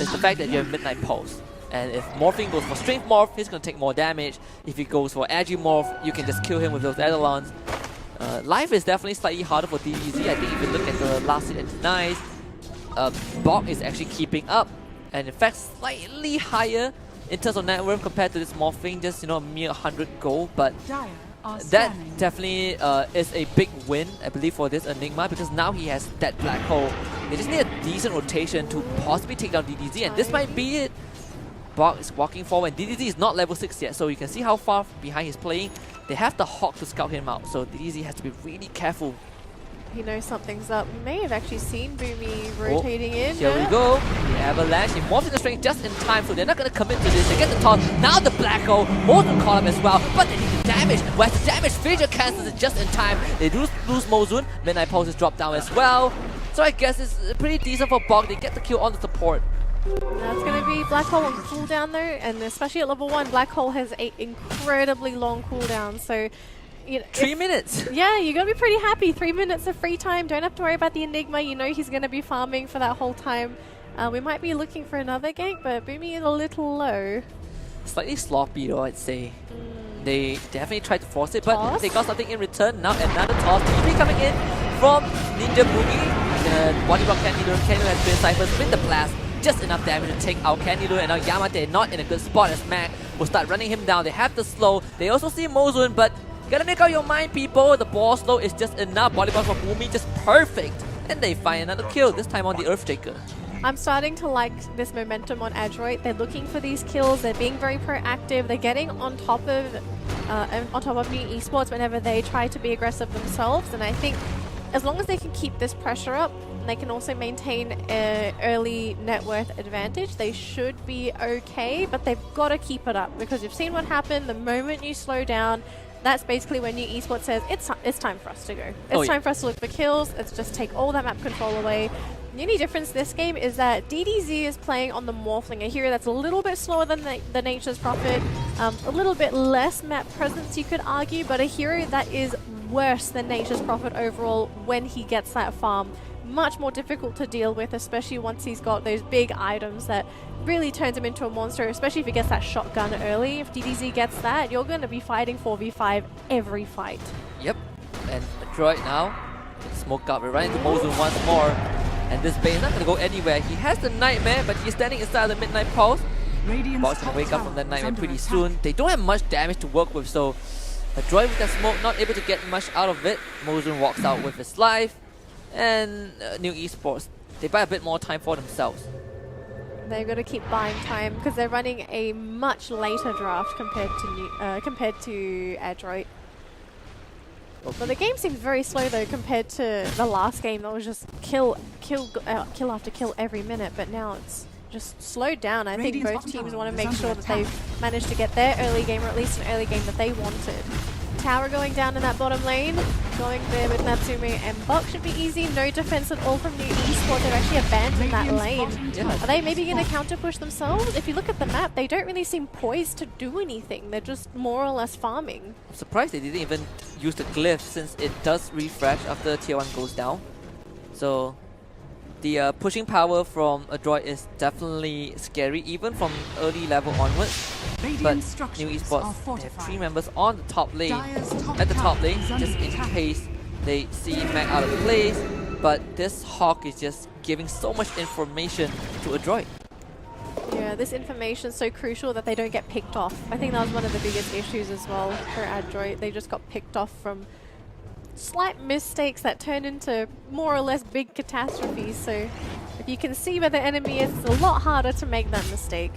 is the fact that you have Midnight Pulse. And if Morphing goes for Strength Morph, he's going to take more damage. If he goes for Agi Morph, you can just kill him with those Eidolons. Life is definitely slightly harder for DBZ. I think if you look at the last hit and denies, Bok is actually keeping up. And in fact, slightly higher in terms of net worth compared to this Morphing, just a mere 100 gold. But that definitely is a big win, I believe, for this Enigma, because now he has that black hole. They just need a decent rotation to possibly take down DDZ, and this might be it. Bok is walking forward, and DDZ is not level 6 yet, so you can see how far behind he's playing. They have the Hawk to scout him out, so DDZ has to be really careful. He knows something's up. We may have actually seen Boomy rotating in. Here we go. The Avalanche. He morphs into strength just in time, so they're not going to commit to this. They get the toss. Now the black hole. Mosun caught him as well, but they need the damage. Whereas the damage feature cancels it just in time. They do lose Mosun. Midnight Pulse is dropped down as well. So I guess it's pretty decent for Bok. They get the kill on the support. That's going to be Black Hole on cooldown though, and especially at level 1, Black Hole has an incredibly long cooldown. So 3 minutes. Yeah, you're going to be pretty happy. 3 minutes of free time. Don't have to worry about the Enigma. You know he's going to be farming for that whole time. We might be looking for another gank, but Boomy is a little low. Slightly sloppy though, I'd say. They definitely tried to force it, but they got something in return. Now another toss. TP coming in from Ninja Boogie. The body block Candido. Candido has been Cypher. Spin the blast. Just enough damage to take out Candido, and now Yamate not in a good spot as Mac will start running him down. They have the slow. They also see Mosun, but gotta make up your mind, people. The ball slow is just enough. Body block from Boomy just perfect. And they find another kill, this time on the Earthshaker. I'm starting to like this momentum on Adroit. They're looking for these kills. They're being very proactive. They're getting on top of ONE Esports whenever they try to be aggressive themselves. And I think as long as they can keep this pressure up, they can also maintain an early net worth advantage, they should be okay. But they've got to keep it up, because you've seen what happened the moment you slow down. That's basically when ONE Esports says it's time for us to go. It's time for us to look for kills. Let's just take all that map control away. The only difference this game is that DDZ is playing on the Morphling, a hero that's a little bit slower than the Nature's Prophet, a little bit less map presence you could argue, but a hero that is worse than Nature's Prophet overall when he gets that farm. Much more difficult to deal with, especially once he's got those big items that really turns him into a monster, especially if he gets that shotgun early. If DDZ gets that, you're going to be fighting 4v5 every fight. Yep, and Adroit now, smoke up, we're running into Mosun once more. And this Bane is not going to go anywhere. He has the Nightmare, but he's standing inside the Midnight Pulse. Bok's going to wake up from that Nightmare pretty soon. They don't have much damage to work with, so Adroit with that smoke, not able to get much out of it. Mosun walks out with his life. And ONE Esports, they buy a bit more time for themselves. They've got to keep buying time because they're running a much later draft compared to Adroit. But the game seems very slow though compared to the last game that was just kill after kill every minute. But now it's just slowed down. I think both teams want to make sure that they've managed to get their early game, or at least an early game that they wanted. Tower going down in that bottom lane, going there with Natsume and Bok should be easy. No defense at all from ONE Esports. They've actually abandoned that lane. Yeah. Are they maybe going to counter push themselves? If you look at the map, they don't really seem poised to do anything. They're just more or less farming. I'm surprised they didn't even use the glyph, since it does refresh after tier 1 goes down. So the pushing power from Adroit is definitely scary, even from early level onwards. But ONE Esports, they have 3 members on the top lane, at the top lane, just in case they see Mac out of place. But this Hawk is just giving so much information to Adroit. Yeah, this information is so crucial that they don't get picked off. I think that was one of the biggest issues as well for Adroit. They just got picked off from slight mistakes that turn into more or less big catastrophes. So if you can see where the enemy is, it's a lot harder to make that mistake.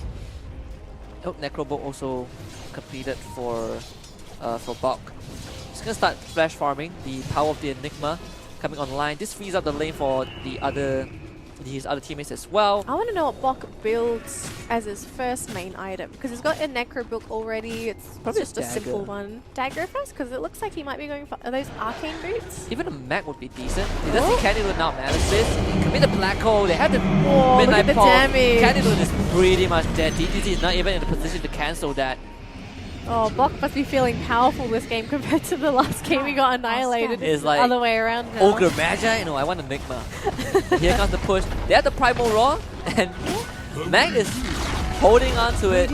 Oh, Necrobo also completed for Bok. He's gonna start flash farming. The power of the Enigma coming online. This frees up the lane for his other teammates as well. I want to know what Bok builds as his first main item, because he's got a Necro book already. It's probably just a simple one. Dagger first, because it looks like he might be going for, are those arcane boots? Even a Mac would be decent. He does see Candido now manage this. He commit the black hole. They have the Midnight Pulse. Candido is pretty much dead. DDT is not even in a position to cancel that. Oh, Bok must be feeling powerful this game compared to the last game we got annihilated. It's like the other way around now. Ogre Magi? No, I want Enigma. Here comes the push. They have the Primal Roar, and Mag is holding on to it.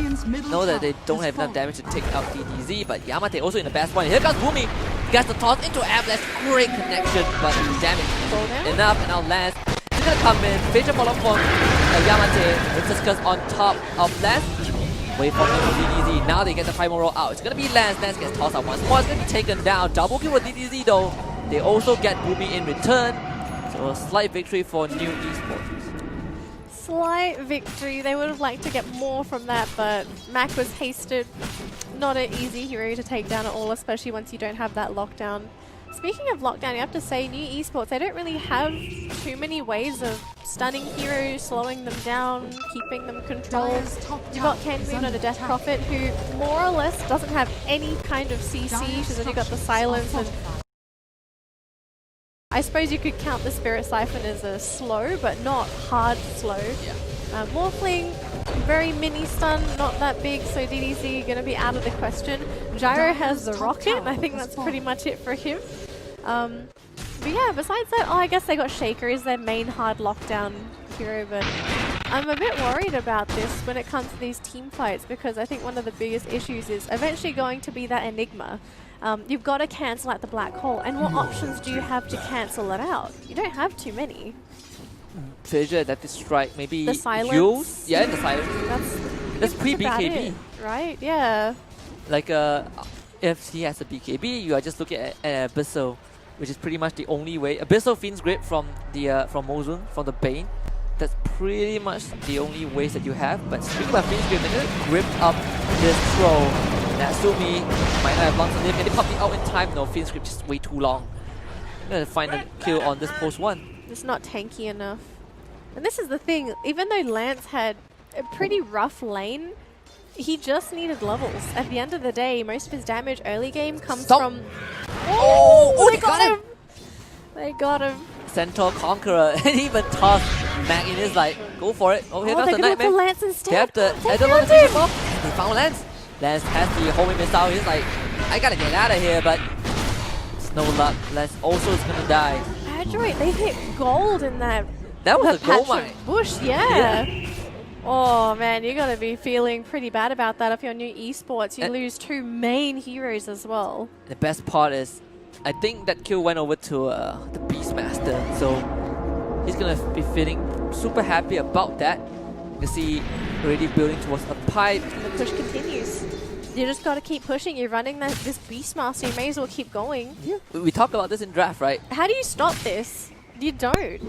Know that they don't have enough damage to take out DDZ, but Yamate also in the best point. Here comes Boomy. Gets the toss into Avalanche. Great connection, but damage enough, and now Lance is gonna come in. Fissure follow from Yamate. It's just on top of Lance. Wait for him from DDZ. Now they get the primal roll out. It's gonna be Lance. Lance gets tossed out once more. It's gonna be taken down. Double kill with DDZ though. They also get Boomy in return. So a slight victory for New Esports. Slight victory. They would have liked to get more from that, but Mac was hasted. Not an easy hero to take down at all, especially once you don't have that lockdown. Speaking of lockdown, you have to say New Esports, they don't really have too many ways of stunning heroes, slowing them down, keeping them controlled. You've got Kenmoon on a Death Prophet who more or less doesn't have any kind of CC. She's only got the silence, and I suppose you could count the Spirit Siphon as a slow, but not hard slow. Yeah. Morphling, very mini stun, not that big, so DDZ going to be out of the question. Gyro has the rocket, I think that's pretty much it for him. But yeah, besides that, I guess they got Shaker as their main hard lockdown hero, but I'm a bit worried about this when it comes to these team fights, because I think one of the biggest issues is eventually going to be that Enigma. You've got to cancel out the black hole, and what options do you have to cancel it out? You don't have too many. Fissure, Adaptive Strike, maybe the silence. Jules? Yeah, the silence. That's pre-BKB. Right, yeah. Like, if he has a BKB, you are just looking at Abyssal, which is pretty much the only way. Abyssal Fiend's Grip from the from Mozun, from the Bane. That's pretty much the only ways that you have. But speaking about Fiend's Grip, they're gonna grip up this troll. Natsumi might not have long to live. Can they pop it out in time? No, Fiend's Grip just way too long. I'm gonna find a kill on this post 1. It's not tanky enough. And this is the thing, even though Lance had a pretty rough lane, he just needed levels. At the end of the day, most of his damage early game comes from... Oh, they got him! They got him. Centaur Conqueror, and even tossed Mac in is like, go for it. Oh, here comes the Nightmare. Lance instead. They have the Edelon to finish off. They found Lance. Lance has the homing missile. He's like, I gotta get out of here, but it's no luck. Lance also is gonna die. Adroit, they hit gold in that. That was a gold mine. Bush, yeah. Oh man, you're gonna be feeling pretty bad about that if you're New Esports. You lose 2 main heroes as well. The best part is, I think that kill went over to the Beastmaster, so he's gonna be feeling super happy about that. You can see already building towards a pipe. And the push continues. You just gotta keep pushing. You're running this Beastmaster. You may as well keep going. Yeah. We talked about this in draft, right? How do you stop this? You don't.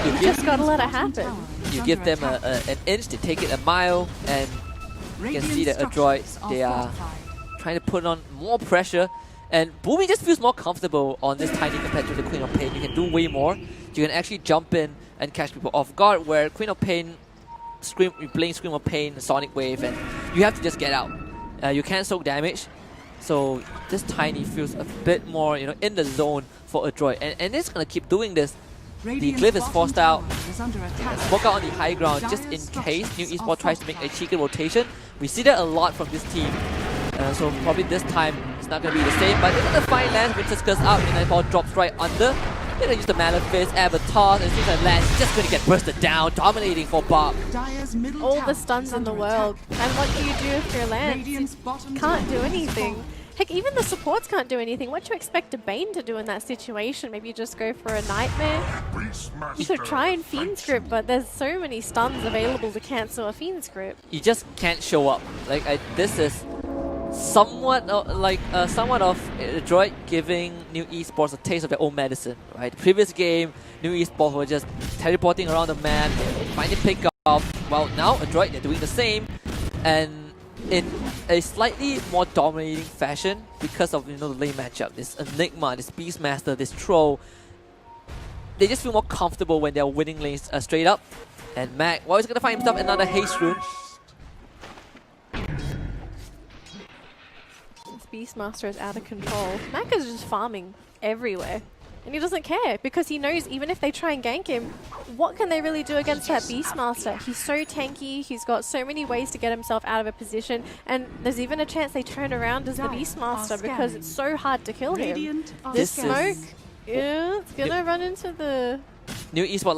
You just gotta let it happen. You give them an inch, they take it a mile, and you can see that Adroit, they are trying to put on more pressure. And Boomy just feels more comfortable on this tiny compared to the Queen of Pain. You can do way more. You can actually jump in and catch people off guard, where Queen of Pain, you're playing Scream of Pain, Sonic Wave, and you have to just get out. You can't soak damage. So this Tiny feels a bit more, in the zone for Adroit. And it's going to keep doing this. The Glyph is forced out. Smoke out on the high ground just in case New Esports tries to make a cheeky rotation. We see that a lot from this team. So probably this time it's not going to be the same. But they're going to find Lance. Winter's Curse out. And ball drops right under. They're going to use the Malefice, Avatar, and it seems like Lance is just going to get bursted down, dominating for Bob. All the stuns in the world. And what do you do if you're Lance? Can't do anything. Heck, even the supports can't do anything. What do you expect a Bane to do in that situation? Maybe you just go for a Nightmare? You could try and Fiend's Grip, but there's so many stuns available to cancel a Fiend's Grip. You just can't show up. Like, this is somewhat of Adroit giving New Esports a taste of their own medicine, right? The previous game, New Esports were just teleporting around the map, finding pick-off. Well, now Adroit, they're doing the same, and in a slightly more dominating fashion because of the lane matchup. This Enigma, this Beastmaster, this Troll. They just feel more comfortable when they're winning lanes straight up. And Mac, well, he's gonna find himself another haste rune. This Beastmaster is out of control. Mac is just farming everywhere. And he doesn't care because he knows even if they try and gank him, what can they really do against that Beastmaster? He's so tanky, he's got so many ways to get himself out of a position, and there's even a chance they turn around as the Beastmaster because it's so hard to kill him. This smoke, yeah, it's gonna run into the New Esports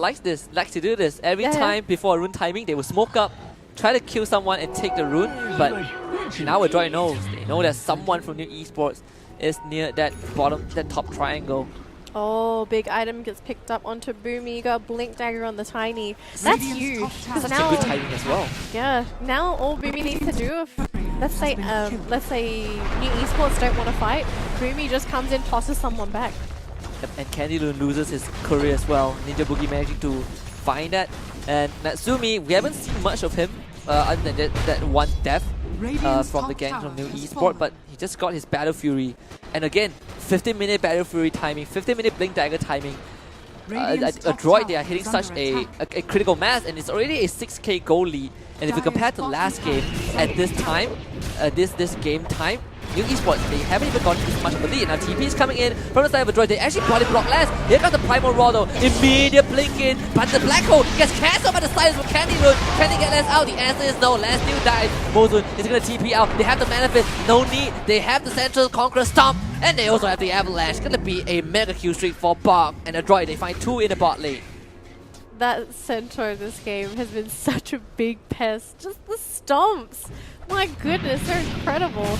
likes to do this. Every time before a rune timing, they will smoke up, try to kill someone and take the rune. But now Adroit knows. They know that someone from New Esports is near that top triangle. Oh, big item gets picked up onto Boomy. Got a Blink Dagger on the Tiny. That's huge. Such a good timing as well. Yeah. Now all Boomy needs to do, if let's say New Esports don't want to fight, Boomy just comes in, tosses someone back. And Candy Loon loses his career as well. Ninja Boogie managing to find that. And Natsumi, we haven't seen much of him other than that one death from the gang from New Esports, but he just got his Battle Fury. And again, 15-minute Battle Fury timing, 15-minute Blink Dagger timing. Adroit, they are hitting such a critical mass, and it's already a 6k goal lead. And if you compare to last game, at this time, this game time, New Esports, they haven't even gotten this much of a lead. Now TP is coming in from the side of Adroit. They actually body block last. Here comes the Primal Raw though. Immediate blink in, but the Black Hole gets cancelled by the silence from Candy Loon. Can they get Lance out? The answer is no. Lance still dies. Mozun is going to TP out. They have the Manifest. No need. They have the Central Conqueror Stomp. And they also have the Avalanche. Going to be a mega kill streak for Bog and Adroit. They find 2 in the bot lane. That Centaur this game has been such a big pest. Just the stomps. My goodness, they're incredible.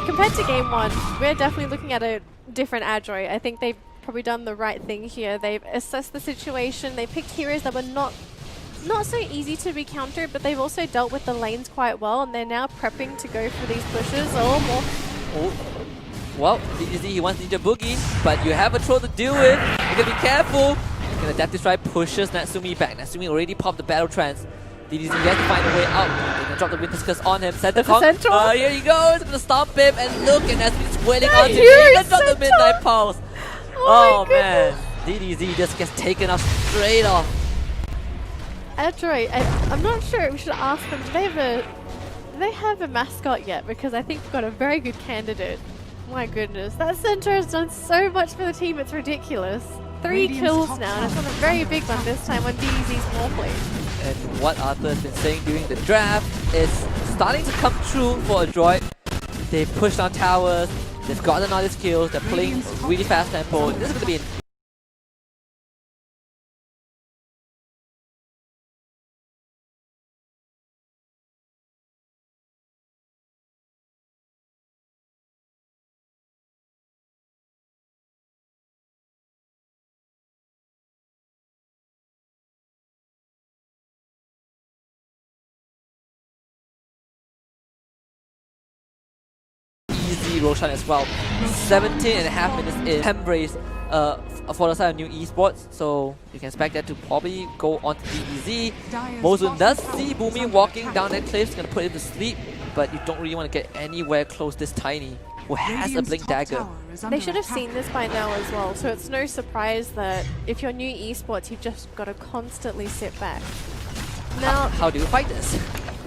Compared to game 1, we're definitely looking at a different Adroit. I think they've probably done the right thing here. They've assessed the situation. They picked heroes that were not so easy to be countered, but they've also dealt with the lanes quite well, and they're now prepping to go for these pushes. Well, DDZ, he wants Ninja Boogie, but you have a troll to deal with. You gotta be careful. Gonna Adaptive Strike pushes Natsumi back. Natsumi already popped the Battle Trance. DDZ has to find a way out. They're gonna drop the Winter's Curse on him. Center Kong. Here he goes. It's gonna stomp him. And look, and Natsumi's wailing on him. He even dropped the Midnight Pulse. Oh man. DDZ just gets taken off straight off. Adroit, I'm not sure. We should ask them. Do they have a mascot yet? Because I think we've got a very good candidate. My goodness. That Centaur has done so much for the team. It's ridiculous. 3 kills now, and it's on a very big one this time on DDZ's more plays. And what Arthur has been saying during the draft is starting to come true for Adroit. They push down towers, they've gotten all these kills, they're playing really fast tempo. This is going to be an easy Roshan as well. 17.5 minutes in Embrace for the side of New Esports, so you can expect that to probably go on to DDZ. Mozun does see Boomy walking down that cliff, it's gonna put him to sleep, but you don't really want to get anywhere close this Tiny, who has a Blink Dagger. They should have seen this by now as well, so it's no surprise that if you're New Esports, you've just got to constantly sit back. Now, how do you fight this?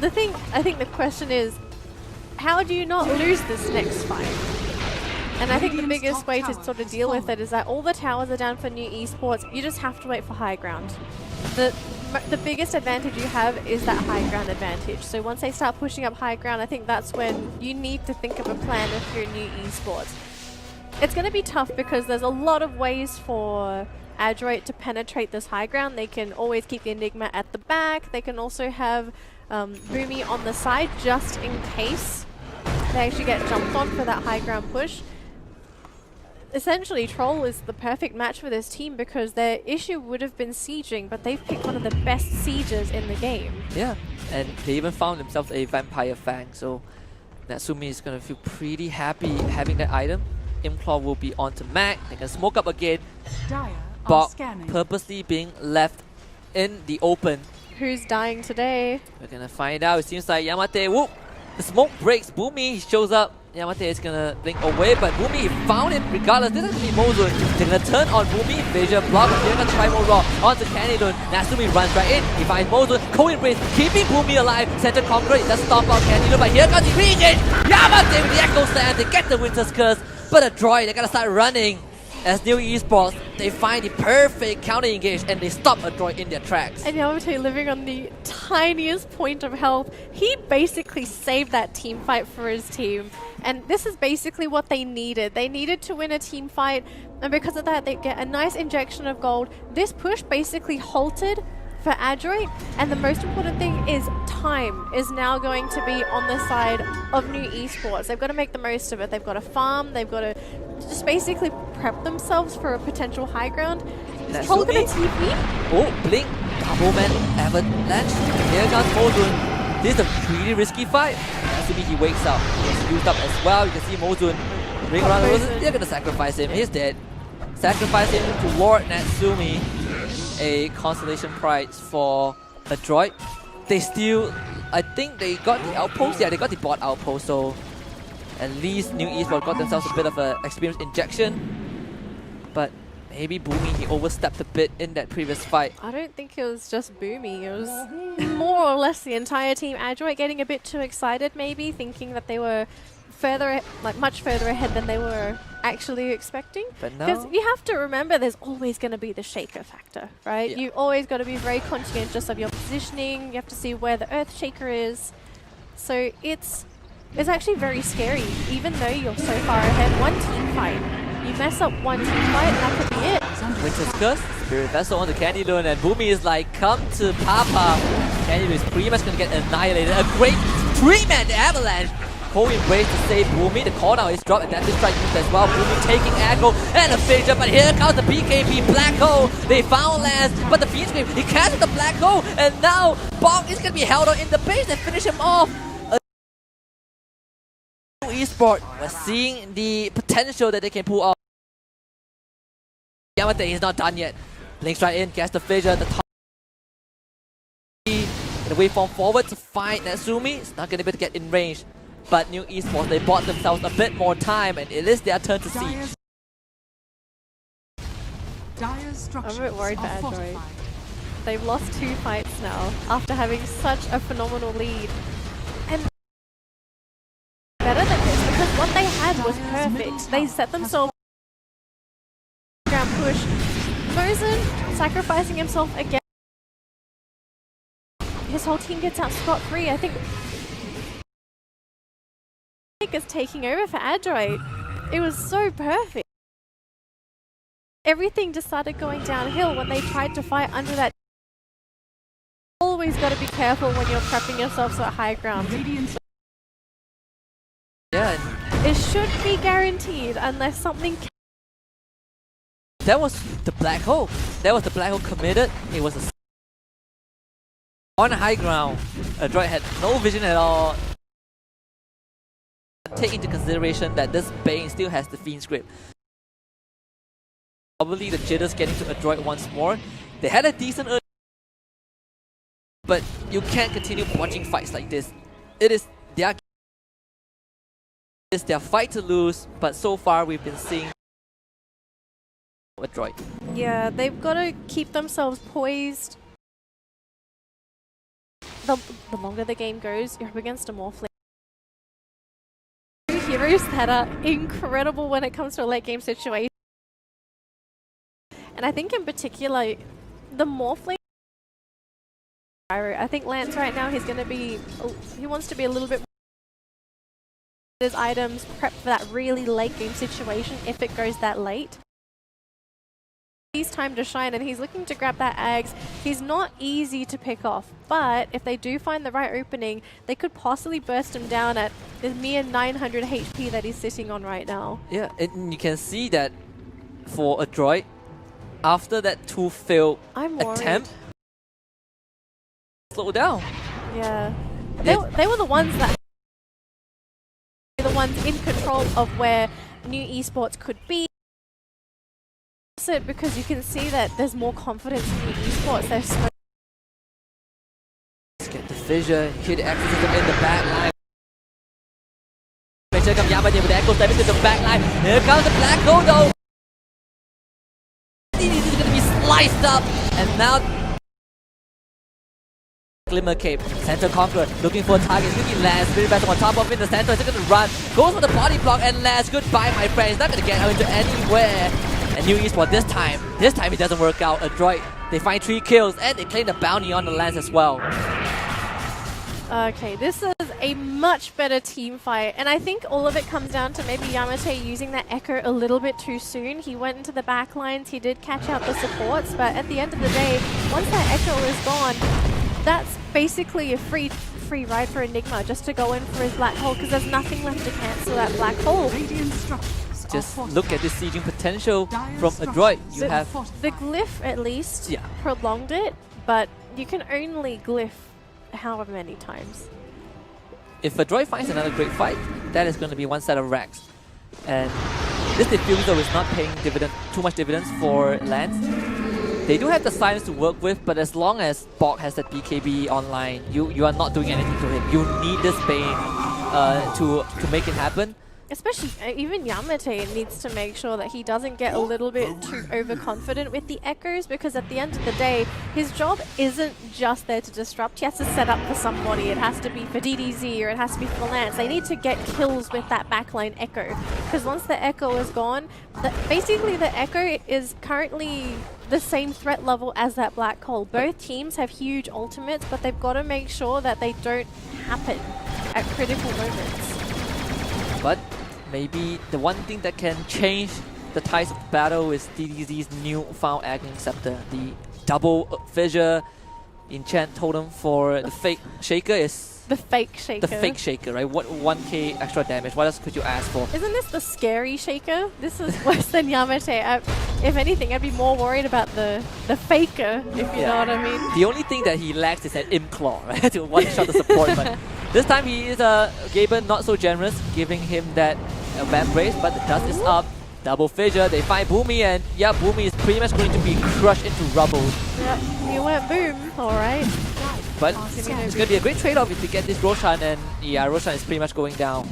I think the question is, how do you not lose this next fight? And I think the biggest way to sort of deal with it is that all the towers are down for New Esports. You just have to wait for high ground. The biggest advantage you have is that high ground advantage. So once they start pushing up high ground, I think that's when you need to think of a plan if you're New Esports. It's going to be tough because there's a lot of ways for Adroit to penetrate this high ground. They can always keep the Enigma at the back. They can also have Boomy on the side just in case they actually get jumped on for that high ground push. Essentially, Troll is the perfect match for this team because their issue would have been sieging, but they've picked one of the best siegers in the game. Yeah, and they even found themselves a Vampire Fang, so Natsumi is going to feel pretty happy having that item. Implore will be on to Mac, they can smoke up again. Bog purposely being left in the open. Who's dying today? We're going to find out. It seems like Yamate, whoop! The smoke breaks, Boomy shows up. Yamate is gonna blink away, but Boomy found it regardless. This is gonna be Mozun. They're gonna turn on Boomy, Vision block, they're gonna try more raw onto Candy Loon. Natsumi runs right in, he finds Mozun, co-embrace, keeping Boomy alive. Center Conqueror, it does stop out Candy Loon, but here comes the region! Yamate with the Echo Slam, they get the Winter's Curse, but a droid, they gotta start running. As New Esports, they find the perfect counter engage and they stop a droid in their tracks. And Yamate living on the tiniest point of health, he basically saved that team fight for his team. And this is basically what they needed. They needed to win a team fight, and because of that, they get a nice injection of gold. This push basically halted for Adroit, and the most important thing is time is now going to be on the side of New Esports. They've got to make the most of it. They've got to farm, they've got to just basically prep themselves for a potential high ground. Is Troll gonna TP? Oh, Blink, double man, avalanche. Here comes Mozun. This is a pretty risky fight. Natsumi, he wakes up. He's used up as well. You can see Mozun ring around the roses. They're gonna sacrifice him. He's dead. Sacrifice him toward Natsumi. A consolation prize for a droid. They still, I think they got the outpost. Yeah, they got the bot outpost. So at least New Esports got themselves a bit of an experience injection. But maybe Boomy, he overstepped a bit in that previous fight. I don't think it was just Boomy. It was more or less the entire team. Adroit getting a bit too excited, maybe thinking that they were further, like much further ahead than they were actually expecting. But now, because you have to remember, there's always going to be the shaker factor, right? Yeah. You always got to be very conscientious of your positioning. You have to see where the earth shaker is. So it's actually very scary, even though you're so far ahead. One team fight, you mess up one team fight, and that could be it. Winter's Curse, Spirit Vessel on the Candy Loon, and Boomy is like, come to Papa. Candy Loon is pretty much going to get annihilated. A great 3-man avalanche. Cole embraced to save Boomy. The call now is dropped, and that's the strike used as well. Boomy taking aggro and a fissure, but here comes the BKB Black Hole. They found Lance, but the Fiend Scream, he cancels the Black Hole, and now Bonk is going to be held on in the base and finish him off. Esports, we're seeing the potential that they can pull off. Yamate is not done yet. Blinks right in, gets the fissure, the top. The waveform forward to find Natsumi. It's not going to be able to get in range. But New Esports, they bought themselves a bit more time, and it is their turn to siege. I'm a bit worried for Adroit. They've lost 2 fights now after having such a phenomenal lead. And better than this, because what they had was perfect. They set themselves ground push. Mozen sacrificing himself again. His whole team gets out scot-free. I think is taking over for Adroit. It was so perfect. Everything just started going downhill when they tried to fight under that. Always got to be careful when you're prepping yourselves at high ground. Yeah. It should be guaranteed unless something. That was the Black Hole. That was the Black Hole committed. It was a on high ground. Adroit had no vision at all. Take into consideration that this Bane still has the Fiend Script. Probably the jitters getting to Adroit once more. They had a decent early, but you can't continue watching fights like this. It is their fight to lose, but so far we've been seeing Adroit. Yeah, they've got to keep themselves poised. The longer the game goes, you're up against a Morphling. Heroes that are incredible when it comes to a late game situation. And I think in particular, the Morphling. I think Lance right now, he wants to be a little bit more his items, prep for that really late game situation if it goes that late. He's time to shine, and he's looking to grab that Ags. He's not easy to pick off, but if they do find the right opening, they could possibly burst him down at the mere 900 HP that he's sitting on right now. Yeah, and you can see that for Adroit, after that 2 failed attempt, slow down. Yeah, they were the ones that in control of where New Esports could be. Because you can see that there's more confidence in New Esports. Let's get the fissure, hit exorcism in the back line. Here comes Yamada with the echo step into the back line. Here comes the Black Hole though. This is going to be sliced up, and now Glimmer Cape, Center Conqueror, looking for a target. It's going to be Lance, Spirit Vessel on top of in the center. It's going to run, goes for the body block, and Lance, goodbye my friend. He's not going to get out into anywhere. And New Esports this time it doesn't work out. Adroit, they find 3 kills, and they claim the bounty on the Lance as well. Okay, this is a much better team fight, and I think all of it comes down to maybe Yamate using that Echo a little bit too soon. He went into the back lines, he did catch out the supports, but at the end of the day, once that Echo is gone, that's basically a free ride for Enigma just to go in for his black hole, because there's nothing left to cancel that black hole. Just look at the sieging potential from Adroit. You have the glyph at least prolonged it, but you can only glyph however many times. If Adroit finds another great fight, that is going to be one set of racks. And this diffuser is not paying too much dividends for Lance. They do have the silence to work with, but as long as Bok has that BKB online, you are not doing anything to him. You need this Bane to make it happen. Especially, even Yamate needs to make sure that he doesn't get a little bit too overconfident with the Echoes, because at the end of the day, his job isn't just there to disrupt. He has to set up for somebody. It has to be for DDZ or it has to be for Lance. They need to get kills with that backline Echo, because once the Echo is gone, basically the Echo is currently the same threat level as that black hole. Both teams have huge ultimates, but they've got to make sure that they don't happen at critical moments. But maybe the one thing that can change the tides of battle is DDZ's newfound Aghanim Scepter. The double fissure enchant totem for the fake shaker is... The fake shaker. The fake shaker, right? What 1k extra damage? What else could you ask for? Isn't this the scary shaker? This is worse than Yamate. If anything, I'd be more worried about the faker, if you know what I mean. The only thing that he lacks is an Imp Claw, right? To one-shot the support. But this time he is Gaben not so generous, giving him that Vamp Brace, but the dust is up. Double fissure, they find Boomy, and yeah, Boomy is pretty much going to be crushed into rubble. Yep, you went boom, alright. But it's going to be a great trade-off if you get this Roshan, and yeah, Roshan is pretty much going down.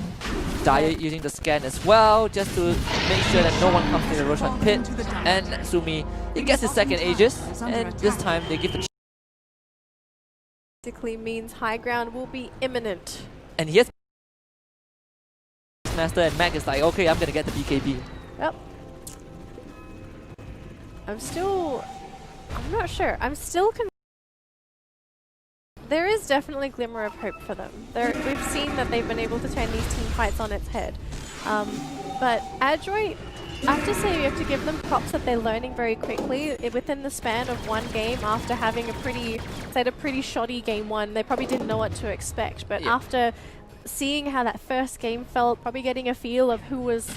Dyer using the scan as well, just to make sure that no one comes to the Roshan pit. And Natsumi, he gets his second Aegis, and this time they give the... Basically means high ground will be imminent. And he has Master, and Mac is like, okay, I'm going to get the BKB. Yep. I'm not sure. I'm still there is definitely a glimmer of hope for them. We've seen that they've been able to turn these team fights on its head. But Adroit, I have to say, you have to give them props that they're learning very quickly. Within the span of one game, after having a pretty shoddy game one, they probably didn't know what to expect. But after seeing how that first game felt, probably getting a feel of who was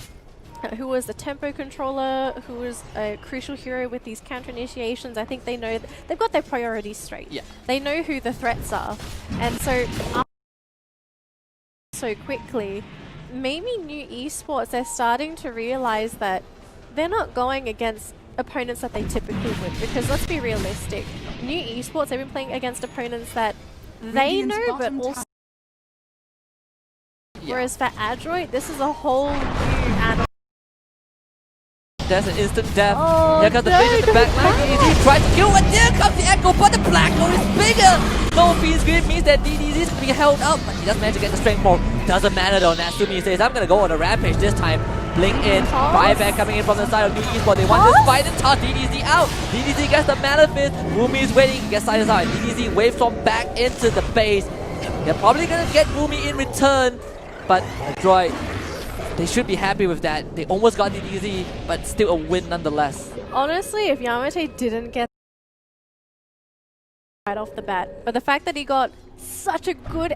the tempo controller, who was a crucial hero with these counter initiations, I think they know they've got their priorities straight. Yeah. They know who the threats are. And so quickly, maybe New Esports, they're starting to realize that they're not going against opponents that they typically would, because let's be realistic. New Esports, they've been playing against opponents that they know, but also... Whereas for Adroit, this is a whole new animal. There's an instant death. Here comes the vision in the back line. DDZ tries to kill, and there comes the echo, but the black hole is bigger. No Fiend's Grip means that DDZ is going to be held up, but he doesn't manage to get the strength more. Doesn't matter though. Natsumi says, I'm going to go on a rampage this time. Blink in. Buyback coming in from the side of New Esports. They want this fight and toss DDZ out. DDZ gets the Mana Fist. Boomy is waiting. He gets silenced out. DDZ waves from back into the base. They're probably going to get Boomy in return, but Adroit, they should be happy with that. They almost got DDZ, but still a win nonetheless. Honestly, if Yamate didn't get right off the bat, but the fact that he got such a good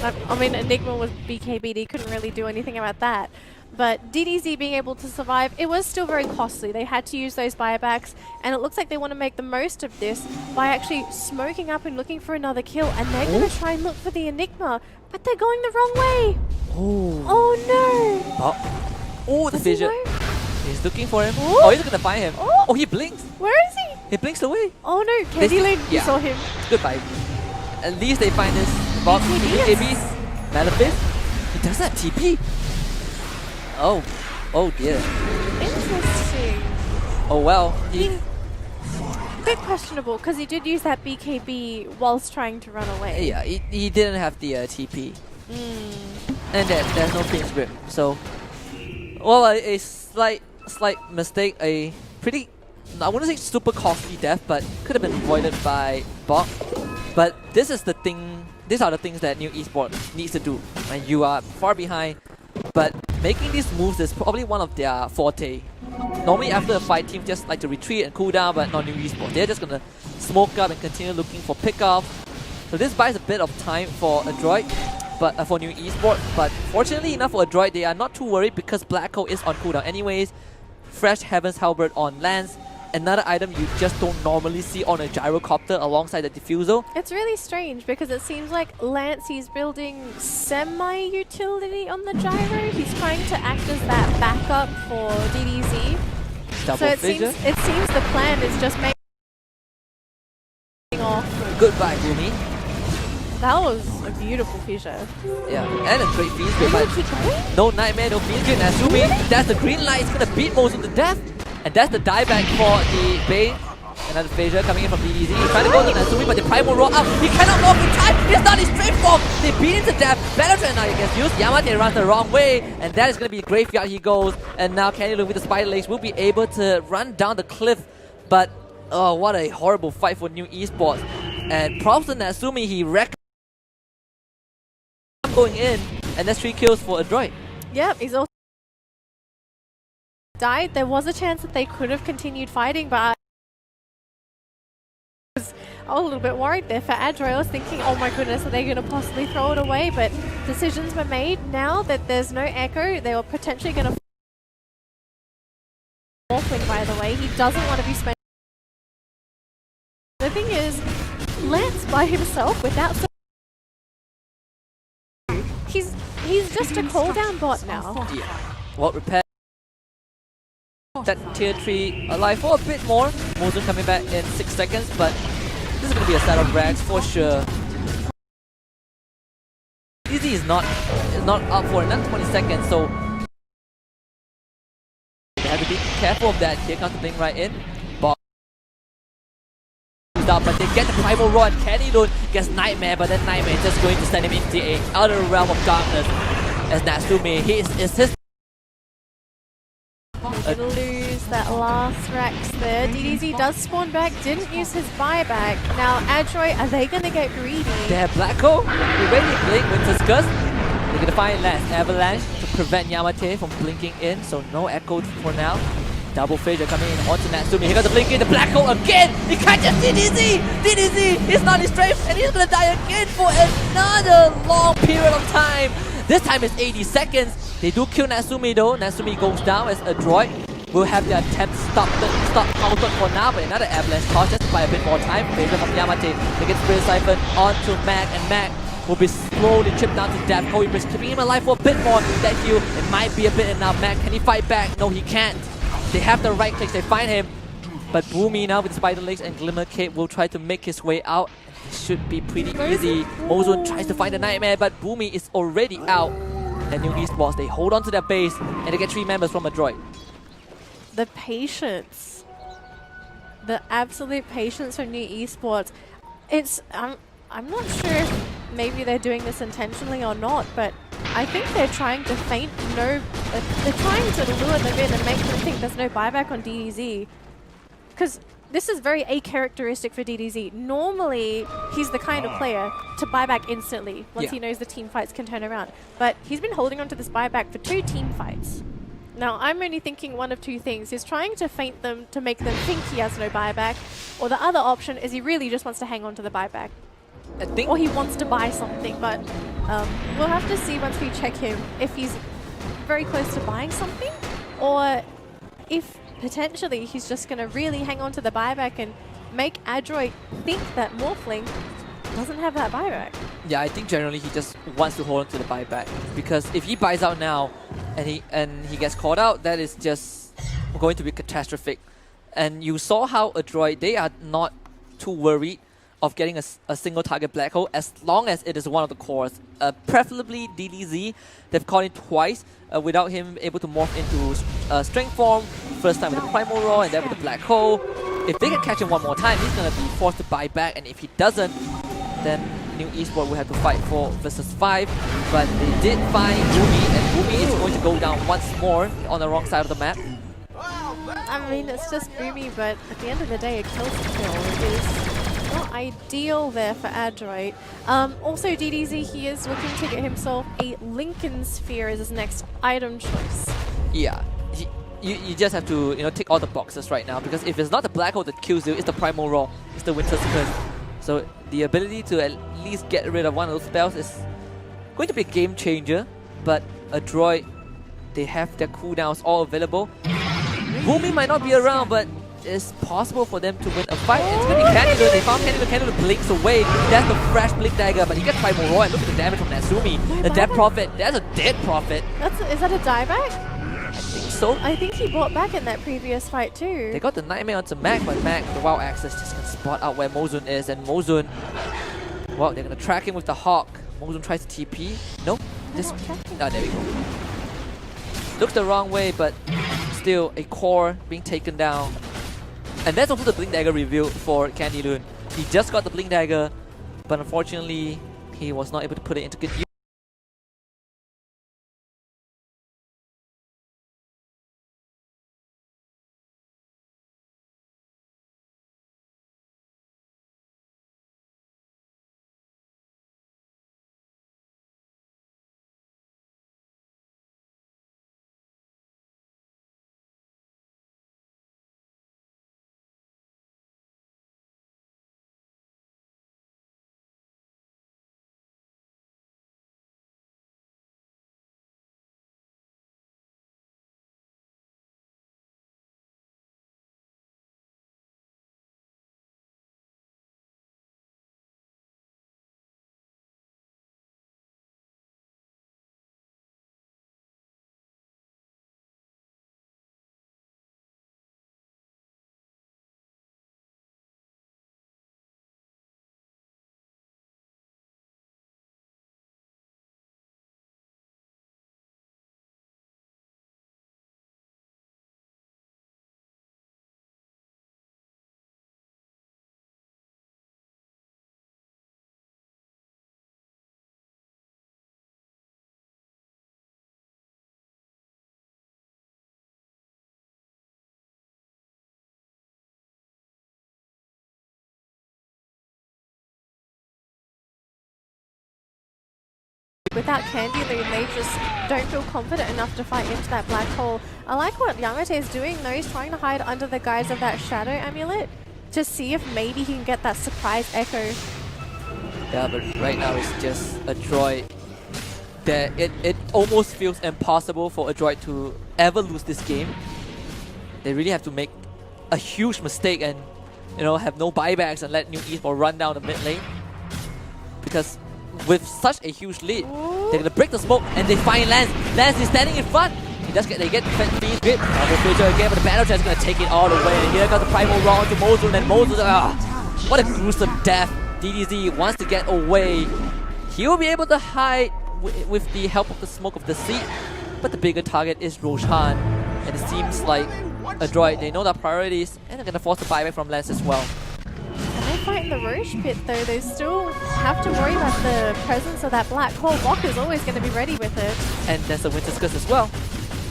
I mean, Enigma was BKB'd, he couldn't really do anything about that. But DDZ being able to survive, it was still very costly. They had to use those buybacks, and it looks like they want to make the most of this by actually smoking up and looking for another kill, and they're going to try and look for the Enigma, but they're going the wrong way. Oh no! The fissure. He's looking for him. Oh, he's going to find him. Oh, he blinks. Where is he? He blinks away. Oh no, Candy Lane, you saw him. Goodbye. At least they find this box. BKBs. Malefist. He does that TP. Oh dear. Interesting. Oh well. Bit questionable, because he did use that BKB whilst trying to run away. Yeah, he didn't have the TP. And there's no Fiend's Grip. So, well, a slight mistake, a pretty, I wouldn't say super costly death, but could have been avoided by Bok. But this is the thing. These are the things that New Esports needs to do. And you are far behind, but making these moves is probably one of their forte. Normally after a fight, teams just like to retreat and cool down, but not New Esports. They're just gonna smoke up and continue looking for pickoff. So this buys a bit of time for Adroit, but for New Esports. But fortunately enough for Adroit, they are not too worried because Black Hole is on cooldown anyways. Fresh Heaven's Halberd on Lance. Another item you just don't normally see on a gyrocopter alongside the diffusal. It's really strange because it seems like Lance, he's building semi-utility on the gyro. He's trying to act as that backup for DDZ. Double so it fissure. seems the plan is just making off. Goodbye, Boomy. That was a beautiful fissure. Yeah, and a great feed split, but Keep going? no Nightmare, no feed split. Nasumi, that's the green light. It's gonna beat Mozu to death. And that's the dieback for the Bay. Another Phaser coming in from DDZ. He's trying to go to Nasumi, but the Primal roll up. He cannot walk in time. It's not his straight form. They beat him to death. Battletron now gets used. Yamate runs the wrong way. And that is going to be a graveyard he goes. And now Kenny with the Spider Legs will be able to run down the cliff. But, oh, what a horrible fight for New Esports. And props to Nasumi. He wrecked going in. And that's 3 kills for Adroit. Yep, he's also died. There was a chance that they could have continued fighting, but I was a little bit worried there for Adroit. I was thinking, oh my goodness, are they going to possibly throw it away? But decisions were made. Now that there's no Echo, they were potentially going to Morphling, by the way. He doesn't want to be spent. The thing is, Lance by himself without he's just a cooldown bot now. Yeah. Well, repair that tier 3 alive for a bit more. Mozu coming back in 6 seconds, but this is going to be a set of rags for sure. Easy is not up for another 20 seconds, so they have to be careful of that. Here comes the thing right in. Bob up, but they get the Primal Roar, and Kenny Lun gets Nightmare, but then Nightmare is just going to send him into a other realm of darkness. As Natsumi, is his Gonna lose that last Rex there. DDZ does spawn back, didn't use his buyback. Now Adroit, are they gonna get greedy? They have Black Hole, they ready to blink Winter's Gust. They're gonna find last Avalanche to prevent Yamate from blinking in, so no Echo for now. Double Phaser coming in onto Natsumi. Here goes the blink in, the Black Hole again! He catches DDZ! DDZ is not his strength, and he's gonna die again for another long period of time. This time it's 80 seconds. They do kill Natsumi though. Natsumi goes down as Adroit will have their attempt stopped halted for now, but another Avalanche cost just to buy a bit more time. Phaser from Yamate. They get Spirit Siphon onto Mac, and Mac will be slowly chipped down to death. Kobe Bridge keeping him alive for a bit more. That heal, it might be a bit enough. Mac, can he fight back? No, he can't. They have the right clicks, they find him. But Boomy now with Spider Legs and Glimmer Cape will try to make his way out. It should be pretty easy. Mozu tries to find the Nightmare, but Boomy is already out. And New Esports, they hold on to their base and they get 3 members from Adroit. The patience. The absolute patience from New Esports. It's I'm not sure if maybe they're doing this intentionally or not, but I think they're trying to feint they're trying to lure them in and make them think there's no buyback on DDZ. Because this is very a-characteristic for DDZ. Normally, he's the kind of player to buy back instantly once he knows the team fights can turn around. But he's been holding on to this buyback for 2 team fights. Now, I'm only thinking one of 2 things. He's trying to feint them to make them think he has no buyback, or the other option is he really just wants to hang on to the buyback. Or he wants to buy something, but we'll have to see once we check him if he's very close to buying something, or if potentially he's just going to really hang on to the buyback and make Adroit think that Morphling doesn't have that buyback. Yeah, I think generally he just wants to hold on to the buyback, because if he buys out now and he gets caught out, that is just going to be catastrophic. And you saw how Adroit, they are not too worried of getting a single target Black Hole as long as it is one of the cores. Preferably DDZ, they've caught him twice without him able to morph into strength form. First time with the Primal Roar and then with the Black Hole. If they can catch him one more time, he's going to be forced to buy back, and if he doesn't, then New Esports will have to fight 4 versus 5. But they did find Boomy, and Boomy is going to go down once more on the wrong side of the map. I mean, it's just Boomy, but at the end of the day, a kill's a kill. It is not ideal there for Adroit. Also, DDZ, he is looking to get himself a Lincoln Sphere as his next item choice. Yeah. You just have to tick all the boxes right now, because if it's not the black hole that kills you, it's the primal roar, it's the winter's curse. So the ability to at least get rid of one of those spells is going to be a game changer. But Adroit, they have their cooldowns all available. Boomy might not be around, but it's possible for them to win a fight. It's going to be Candidate. They found Candidate. Candidate blinks away. That's the fresh blink dagger, but he gets primal roar, and look at the damage from Natsumi. The dead prophet. That's a dead prophet. Is that a dieback? I think so. I think he bought back in that previous fight too. They got the Nightmare onto Mac, but Mac, the Wild Access, just can spot out where Mozun is, and Mozun, well, they're going to track him with the Hawk. Mozun tries to TP. No? Just, there we go. Looks the wrong way, but still a core being taken down. And that's also the Blink Dagger revealed for Candy Loon. He just got the Blink Dagger, but unfortunately, he was not able to put it into good use. Without Candy Loon, they just don't feel confident enough to fight into that black hole. I like what Yamate is doing though. He's trying to hide under the guise of that Shadow Amulet to see if maybe he can get that surprise echo. Yeah, but right now it's just Adroit. That it almost feels impossible for Adroit to ever lose this game. They really have to make a huge mistake and have no buybacks and let New Esports run down the mid lane. Because with such a huge lead, they're gonna break the smoke and they find Lance. Lance is standing in front. They get Fiend's grip. Double future again, but the battle is gonna take it all the way. And here comes the primal roar to Mozun, and Mozun, what a gruesome death. DDZ wants to get away. He will be able to hide with the help of the smoke of the sea, but the bigger target is Roshan. And it seems like Adroit, they know their priorities, and they're gonna force the buyback from Lance as well. When they fight in the Roche pit though, they still have to worry about the presence of that black hole. Bok is always going to be ready with it. And there's a Winter's Curse as well.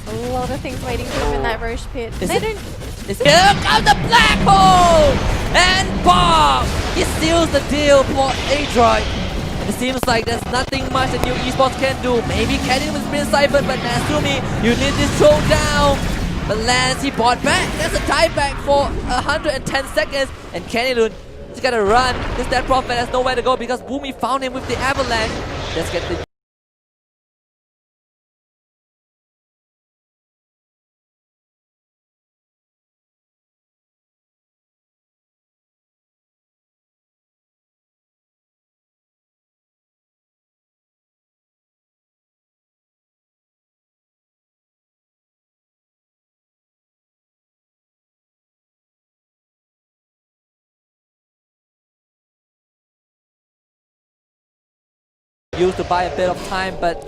A lot of things waiting for them in that Roche pit. Here comes the black hole! And Bok! He seals the deal for Adroit. And it seems like there's nothing much that New Esports can do. Maybe Kenny was been cyphered, but Natsumi, you need this throw down. But Lance, he bought back. There's a tie back for 110 seconds. And Kenny Loon, he's gotta run. This dead prophet has nowhere to go because Boomy found him with the avalanche. Let's get the use to buy a bit of time, but you